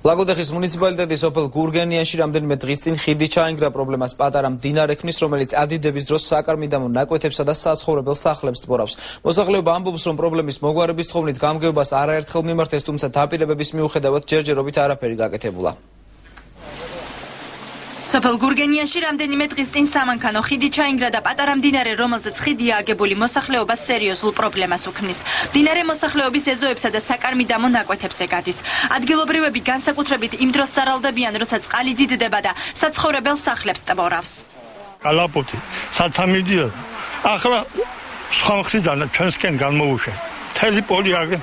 ლაგოდეხის მუნიციპალიტეტის ოფელ გურგენიაში რამდენიმე დღის წინ ხიდი ჩაინგრა პრობლემას პატარა მდინარე ქმნის, რომელიც ადიდების დროს საკარმიდამო ნაკვეთებსა და საცხოვრებელ სახლებს ტბორავს. მოსახლეობა ამბობს, რომ პრობლემის მოგვარების თხოვნით გამგეობას არაერთხელ მიმართეს, თუმცა დაპირებების მიუხედავად ჯერჯერობით არაფერი გაკეთებულა. სოფელ გურგენიაში რამდენიმე დღის წინ სამანქანო ხიდი ჩაინგრა და პატარა მდინარე, რომელზეც ხიდია აგებული, მოსახლეობას სერიოზულ პრობლემას უქმნის. მდინარე მოსახლეობის ეზოებსა და საკარმიდამო ნაკვეთებზე გადის. ადგილობრივები განსაკუთრებით იმ დროს სარალდებიან, როცა წყალი დიდდება და საცხოვრებელ სახლებს ტბორავს. კალაპოტი, საცამიდიო. ახლა სხვა მხრიდან ჩვენსკენ განმოუშვა. მთელი პოლი აგენ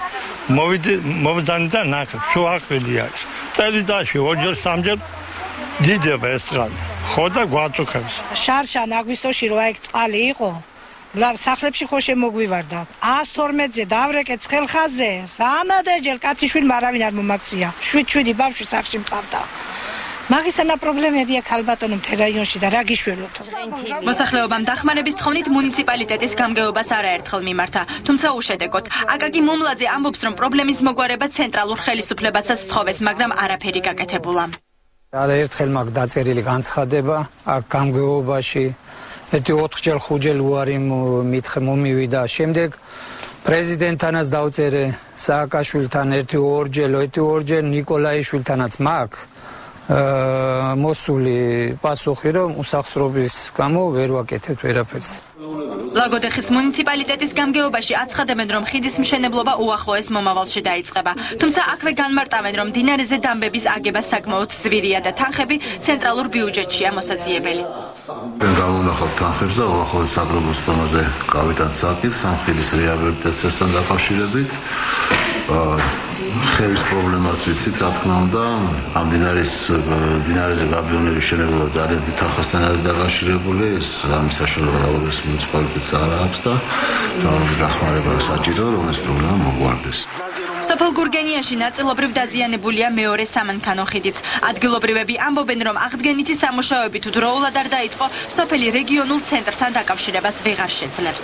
მოვიძანი და ნახე, შუახვილი არის. წელიწადში ორჯერ სამჯერ დიდება ეს წყალი. ხო და გვაწუხებს. შარშან აგვისტოში რა ეგ წყალი იყო. სახლებში ხო შემოგვივარდა. 112-ზე დავრეკეთ ხელხაზე. რამადაჯერ კაციშვილ მარავინ არ მომაქცია. 7 ბავშვი სახლში მყავდა. მაგისანა პრობლემებია ქალბატონო მთელ რაიონში და რა გიშველოთ. მოსახლეობამ დახმარების თხოვნით მუნიციპალიტეტის გამგეობას არაერთხელ მიმართა, თუმცა უშედეგოდ. აკაკი მომლაძე ამბობს, რომ პრობლემის მოგვარება ცენტრალურ ხელისუფლებასაც სთხოვეს, მაგრამ არაფერი გაკეთებულა. არაერთხელ მაგ დაწერილი განცხადება აქ გამგეობაში 4-ჯერ 5-ჯერ უარი მომივიდა. შემდეგ პრეზიდენტთანაც დავწერე, სააკაშვილთან 1-2-ჯერ ნიკოლაიშვილთანაც მაგ მოსული პასუხი, რომ უსახსრობის გამო ვერ ვაკეთებ ვერაფერს. ლაგოდეხის მუნიციპალიტეტის გამგეობაში აცხადებენ, რომ ხიდის მშენებლობა უახლოეს მომავალში დაიწყება. თუმცა აქვე განმარტავენ, რომ მდინარეზე დამბების აგება საკმაოდ ძვირია და თანხები ცენტრალურ ბიუჯეტშია მოსაძიებელი. Გავუნახავთ თანხებს და უახლოეს საგროვოს დონეზე გავიტანთ საკითხს ხიდის რეაბილიტაციასთან დაკავშირებით. ხელის პრობლემას ვიცით, რა თქმა უნდა, ამ მდინარეზე გაბიონების მშენებლობა ძალიან დიდ თანხასთან არის დაკავშირებული. ეს ამის საშუალება ლაგოდეხის მუნიციპალიტეტს არ აქვს და თავის დახმარება საჭირო, რომ ეს პრობლემა მოგვარდეს. სოფელ გურგენიაში ნაწილობრივ დაზიანებულია მეორე სამანქანო ხიდიც. ადგილობრივები ამბობენ, რომ აღდგენითი სამუშაოები თუ დროულად არ დაიწყო, სოფელი რეგიონულ ცენტრთან დაკავშირებას ვეღარ შეძლებს.